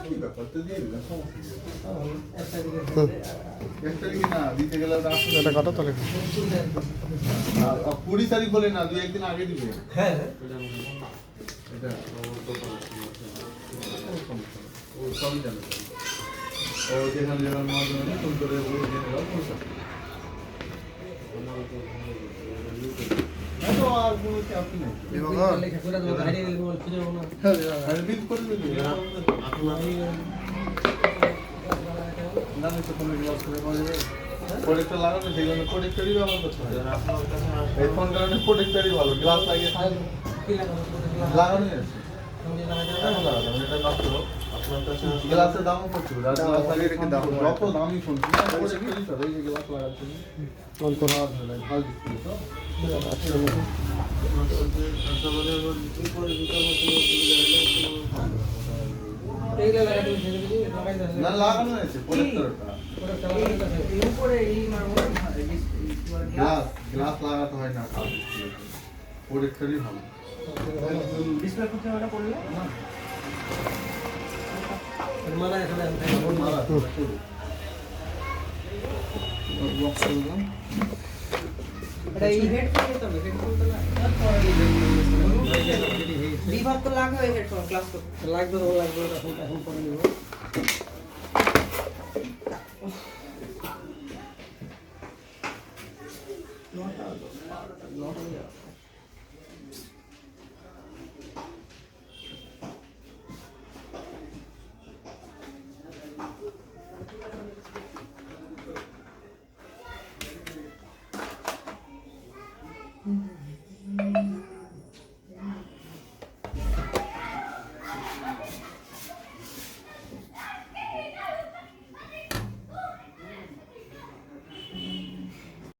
কি ব্যাপার তো দিয়ে দিলাম সমস্যা একটা দিকে না দিতে গেলে এটা কত তাহলে 20 তারিখ বলে না 2-1 দিন আগে দিবে হ্যাঁ এটা ও সবই জানে ও যেখানে যেখানে মহাজনে ফোন করে ওই জেনে দাও পয়সা আর কোনো চাপ নেই লেখা করে দেবো গাড়ি দিলে বল খুঁজে পাবো না আরে বিল করে দিবি না তো কোনো গ্লাস করে পাওয়া যাবে প্রোডাক্টটা লাগানো সেগুলো প্রোডাক্টরই ব্যবহার করতে হয় এই ফোন কারণে প্রোডাক্টরই ভালো গ্লাস লাগিয়ে কি লাগাবো লাগানো আছে গ্লাসের দামও প্রচুর আর গ্লাস লাগিয়ে রেখে দাম যত দামই ফোন এই যে গ্লাস লাগাচ্ছে কোন কোন ভালো ডিসপ্লে তো এইগুলা লাগাতে ছেড়ে দিবি লাগাই দাও না লাগানো আছে প্রোডাক্টরটা এই উপরে এই মারবো গ্লাস গ্লাস লাগাতে হয় না প্রোডাক্টরই ভালো ডিসপ্লে করতে ওটা করলে না মানা এখানে এটা এই হেডফোন তো হেডফোন তো না বিভাগ তো লাগবে হেডফোন ক্লাস করতে লাগবে এখন করে নিব নটা